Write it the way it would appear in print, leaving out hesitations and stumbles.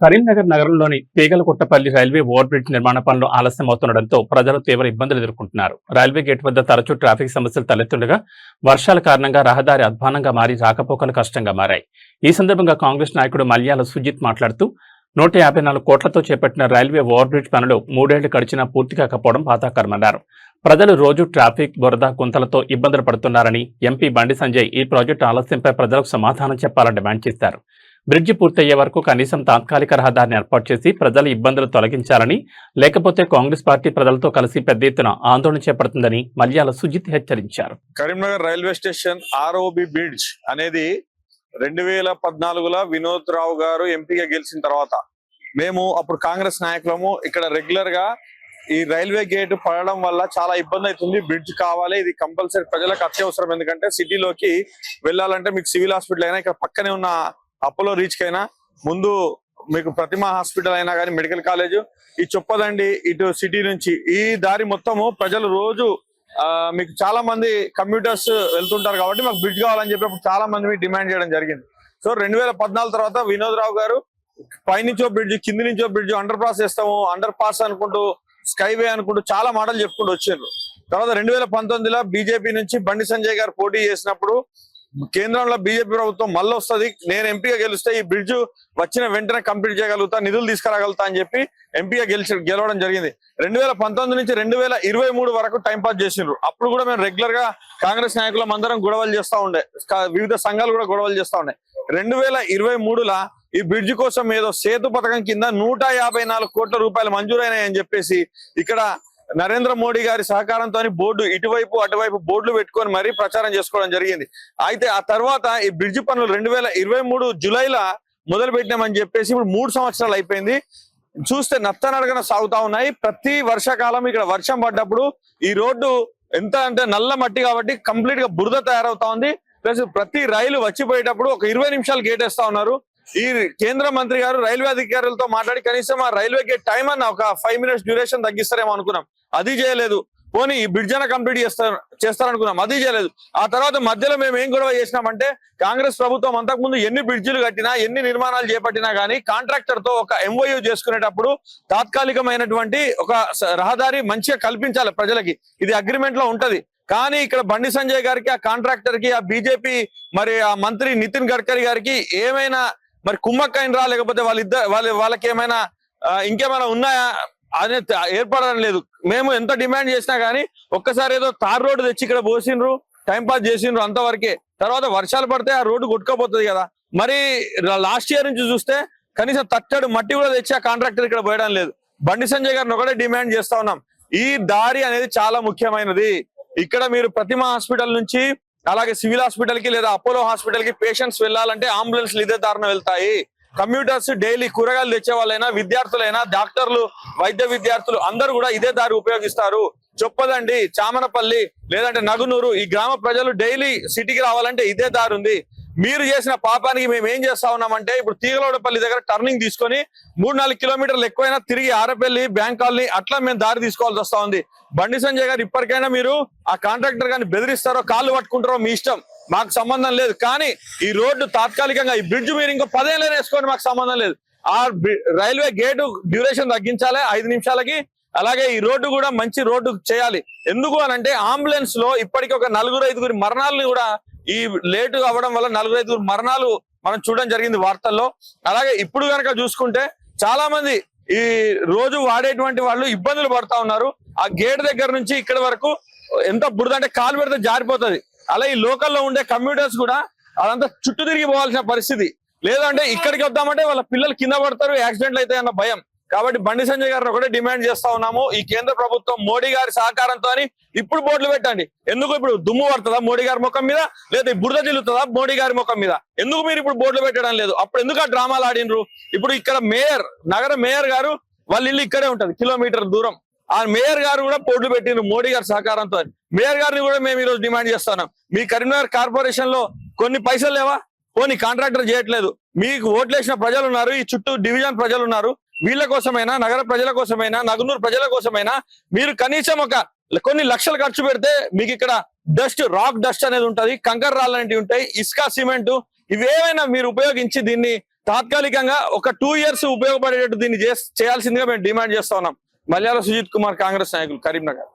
కరీంనగర్ నగరంలోని తీగలకుట్టపల్లి railway over bridge నిర్మాణ పనులు ఆలస్యమవుతుండటంతో ప్రజలు తీవ్ర ఇబ్బందులు ఎదుర్కొంటున్నారు. రైల్వే గేట్ వద్ద తరచూ ట్రాఫిక్ సమస్యలు తలెత్తుండగా వర్షాల కారణంగా రహదారి అధ్వానంగా మారి రాకపోకలు కష్టంగా మారాయి. ఈ సందర్భంగా కాంగ్రెస్ నాయకుడు మల్యాల సుజిత్ మాట్లాడుతూ 154 కోట్లతో చేపట్టిన రైల్వే ఓవర్ బ్రిడ్జ్ పనులు 3 ఏళ్లు గడిచినా పూర్తి కాకపోవడం బాధాకరమన్నారు. ప్రజలు రోజు ట్రాఫిక్, బురద, గుంతలతో ఇబ్బందులు పడుతున్నారని ఎంపీ బండి సంజయ్ ఈ ప్రాజెక్టు ఆలస్యంపై ప్రజలకు సమాధానం చెప్పాలని డిమాండ్ చేశారు. బ్రిడ్జి పూర్తయ్యే వరకు కనీసం తాత్కాలిక రహదారిని ఏర్పాటు చేసి ప్రజల ఇబ్బందులు తొలగించాలని, లేకపోతే కాంగ్రెస్ పార్టీ ప్రజలతో కలిసి పెద్ద ఎత్తున ఆందోళన చేపడుతుందని మల్యాల సుజిత్ హెచ్చరించారు. Karimnagar railway station ROB bridge అనేది 2014లో వినోద్ రావు గారు ఎంపీగా గెలిచిన తర్వాత మేము అప్పుడు కాంగ్రెస్ నాయకులము ఇక్కడ రెగ్యులర్ గా ఈ రైల్వే గేట్ పడడం వల్ల చాలా ఇబ్బంది అవుతుంది. బ్రిడ్జ్ కావాలి, ఇది కంపల్సరీ ప్రజలకు అత్యవసరం. ఎందుకంటే సిటీలోకి వెళ్ళాలంటే మీకు సివిల్ హాస్పిటల్ అయినా, ఇక్కడ పక్కనే ఉన్న అపోలో రీచ్ కైనా, ముందు మీకు ప్రతిమా హాస్పిటల్ అయినా కానీ, మెడికల్ కాలేజ్, ఈ చొప్పదండి ఇటు సిటీ నుంచి ఈ దారి మొత్తము ప్రజలు రోజు మీకు చాలా మంది కమ్యూటర్స్ వెళ్తుంటారు. కాబట్టి మాకు బ్రిడ్జ్ కావాలని చెప్పి చాలా మంది డిమాండ్ చేయడం జరిగింది. సో 2014 తర్వాత వినోద్ రావు గారు పైనుంచో బ్రిడ్జ్, కింది నుంచో బ్రిడ్జ్, అండర్ పాస్ చేస్తాము, అండర్ పాస్ అనుకుంటూ, స్కైవే అనుకుంటూ చాలా మాటలు చెప్పుకుంటూ వచ్చారు. తర్వాత 2019లో బీజేపీ నుంచి బండి సంజయ్ గారు పోటీ చేసినప్పుడు కేంద్రంలో బీజేపీ ప్రభుత్వం మళ్ళీ వస్తుంది, నేను ఎంపీగా గెలిస్తే ఈ బ్రిడ్జ్ వచ్చిన వెంటనే కంప్లీట్ చేయగలుగుతా, నిధులు తీసుకురాగలుగుతా అని చెప్పి ఎంపీగా గెలవడం జరిగింది. 2019 నుంచి 2023 వరకు టైం పాస్ చేసిండ్రు. అప్పుడు కూడా మేము రెగ్యులర్ గా కాంగ్రెస్ నాయకులం అందరం గొడవలు చేస్తా ఉండే, వివిధ సంఘాలు కూడా గొడవలు చేస్తా ఉండే. 2023లో ఈ బ్రిడ్జ్ కోసం ఏదో సేతు పథకం కింద 154 కోట్ల రూపాయలు మంజూరైనాయని చెప్పేసి ఇక్కడ నరేంద్ర మోడీ గారి సహకారంతో బోర్డు ఇటువైపు అటువైపు బోర్డులు పెట్టుకొని మరీ ప్రచారం చేసుకోవడం జరిగింది. అయితే ఆ తర్వాత ఈ బ్రిడ్జ్ పనులు 2023 జూలైలో మొదలు పెట్టినామని చెప్పేసి ఇప్పుడు 3 సంవత్సరాలు అయిపోయింది. చూస్తే నత్తనడగన సాగుతా ఉన్నాయి. ప్రతి వర్షాకాలం ఇక్కడ వర్షం పడ్డప్పుడు ఈ రోడ్డు ఎంత అంటే నల్ల మట్టి కాబట్టి కంప్లీట్ గా బురద తయారవుతా ఉంది. ప్లస్ ప్రతి రైలు వచ్చిపోయేటప్పుడు ఒక 20 నిమిషాలు గేట్ వేస్తా ఉన్నారు. ఈ కేంద్ర మంత్రి గారు రైల్వే అధికారులతో మాట్లాడి కనీసం ఆ రైల్వే గేట్ టైం అన్న ఒక 5 మినిట్స్ డ్యూరేషన్ తగ్గిస్తారేమో అనుకున్నాం, అది చేయలేదు. పోనీ ఈ బ్రిడ్జ్ అన్న కంప్లీట్ చేస్తారనుకున్నాం, అది చేయలేదు. ఆ తర్వాత మధ్యలో మేము ఏం గొడవ చేసినామంటే, కాంగ్రెస్ ప్రభుత్వం అంతకుముందు ఎన్ని బ్రిడ్జిలు కట్టినా, ఎన్ని నిర్మాణాలు చేపట్టినా గానీ కాంట్రాక్టర్ తో ఒక ఎంఓయూ చేసుకునేటప్పుడు తాత్కాలికమైనటువంటి ఒక రహదారి మంచిగా కల్పించాలి ప్రజలకి, ఇది అగ్రిమెంట్ లో ఉంటది. కానీ ఇక్కడ బండి సంజయ్ గారికి, ఆ కాంట్రాక్టర్ కి, ఆ బీజేపీ మరి ఆ మంత్రి నితిన్ గడ్కరీ గారికి ఏమైనా మరి కుమ్మక్కైన రా, లేకపోతే వాళ్ళకి ఏమైనా ఇంకేమైనా ఉన్నాయా అనేది ఏర్పడడం లేదు. మేము ఎంత డిమాండ్ చేసినా గానీ ఒక్కసారి ఏదో తార్ రోడ్డు తెచ్చి ఇక్కడ పోసిండ్రు, టైం పాస్ చేసిండ్రు, అంతవరకే. తర్వాత వర్షాలు పడితే ఆ రోడ్డు కొట్టుకోపోతుంది కదా. మరి లాస్ట్ ఇయర్ నుంచి చూస్తే కనీసం తట్టడు మట్టి కూడా తెచ్చి ఆ కాంట్రాక్టర్ ఇక్కడ పోయడం లేదు. బండి సంజయ్ గారిని ఒకటే డిమాండ్ చేస్తా ఉన్నాం, ఈ దారి అనేది చాలా ముఖ్యమైనది. ఇక్కడ మీరు ప్రతిమా హాస్పిటల్ నుంచి అలాగే సివిల్ హాస్పిటల్ కి లేదా అపోలో హాస్పిటల్ కి పేషెంట్స్ వెళ్ళాలంటే అంబులెన్స్లు ఇదే దారిన వెళ్తాయి. కమ్యూటర్స్ డైలీ కూరగాయలు తెచ్చే వాళ్ళైనా, విద్యార్థులైనా, డాక్టర్లు, వైద్య విద్యార్థులు అందరూ కూడా ఇదే దారి ఉపయోగిస్తారు. చొప్పదండి, చామనపల్లి లేదంటే నగునూరు ఈ గ్రామ ప్రజలు డైలీ సిటీకి రావాలంటే ఇదే దారి ఉంది. మీరు చేసిన పాపానికి మేము ఏం చేస్తా ఉన్నామంటే, ఇప్పుడు తీగలవాడపల్లి దగ్గర టర్నింగ్ తీసుకొని 3-4 కిలోమీటర్లు ఎక్కువైనా తిరిగి ఆరపల్లి, బ్యాంక్ కాలనీ అట్లా మేము దారి తీసుకోవాల్సి వస్తా ఉంది. బండి సంజయ్ గారు ఇప్పటికైనా మీరు ఆ కాంట్రాక్టర్ గారిని బెదిరిస్తారో, కాళ్ళు పట్టుకుంటారో మీ ఇష్టం, మాకు సంబంధం లేదు. కానీ ఈ రోడ్డు తాత్కాలికంగా, ఈ బ్రిడ్జ్ మీరు ఇంకో 10 ఏళ్ళైనా వేసుకోండి, మాకు సంబంధం లేదు. ఆ రైల్వే గేటు డ్యూరేషన్ తగ్గించాలి 5 నిమిషాలకి. అలాగే ఈ రోడ్డు కూడా మంచి రోడ్డు చేయాలి. ఎందుకు అనంటే అంబులెన్స్ లో ఇప్పటికీ ఒక 4-5 మరణాలను కూడా ఈ లేటు అవ్వడం వల్ల 4-5 మరణాలు మనం చూడడం జరిగింది వార్తల్లో. అలాగే ఇప్పుడు కనుక చూసుకుంటే చాలా మంది ఈ రోజు వాడేటువంటి వాళ్ళు ఇబ్బందులు పడతా ఉన్నారు. ఆ గేట్ దగ్గర నుంచి ఇక్కడ వరకు ఎంత బురద అంటే కాలు పెడితే జారిపోతుంది. అలా ఈ లోకల్లో ఉండే కమ్యూటర్స్ కూడా అదంతా చుట్టూ తిరిగి పోవాల్సిన పరిస్థితి. లేదంటే ఇక్కడికి వద్దామంటే వాళ్ళ పిల్లలు కింద పడతారు, యాక్సిడెంట్లు అయితే అన్న భయం. కాబట్టి బండి సంజయ్ గారిని ఒకటే డిమాండ్ చేస్తా ఉన్నాము, ఈ కేంద్ర ప్రభుత్వం మోడీ గారి సహకారంతో ఇప్పుడు బోర్డులు పెట్టండి. ఎందుకు ఇప్పుడు దుమ్ము పడుతుందా మోడీ గారి ముఖం మీద, లేదా బురద జిల్లుతుందా మోడీ గారి ముఖం మీద? ఎందుకు మీరు ఇప్పుడు బోర్డులు పెట్టడం లేదు? అప్పుడు ఎందుకు ఆ డ్రామాలు ఆడినరు? ఇప్పుడు ఇక్కడ నగర మేయర్ గారు వాళ్ళ ఇల్లు ఇక్కడే ఉంటది, కిలోమీటర్ దూరం. ఆ మేయర్ గారు కూడా బోర్డులు పెట్టిండ్రు మోడీ గారి సహకారంతో. మేయర్ గారిని కూడా మేము ఈరోజు డిమాండ్ చేస్తున్నాం, మీ కరీంనగర్ కార్పొరేషన్ లో కొన్ని పైసలు లేవా? పోనీ కాంట్రాక్టర్ చేయట్లేదు, మీకు ఓట్లేసిన ప్రజలు ఉన్నారు, ఈ చుట్టూ డివిజన్ ప్రజలు ఉన్నారు, వీళ్ళ కోసమైనా, నగర ప్రజల కోసమైనా, నగునూరు ప్రజల కోసమైనా మీరు కనీసం కొన్ని లక్షలు ఖర్చు పెడితే మీకు ఇక్కడ డస్ట్, రాక్ డస్ట్ అనేది ఉంటది, కంకర రాళ్ళు అనేవి ఉంటాయి, ఇసుక, సిమెంట్ ఇవేమైనా మీరు ఉపయోగించి దీన్ని తాత్కాలికంగా ఒక 2 years ఉపయోగపడేటట్టు దీన్ని చేయాల్సిందిగా మేము డిమాండ్ చేస్తా ఉన్నాం. మల్యాల సుజిత్ కుమార్, కాంగ్రెస్ నాయకులు, కరీంనగర్.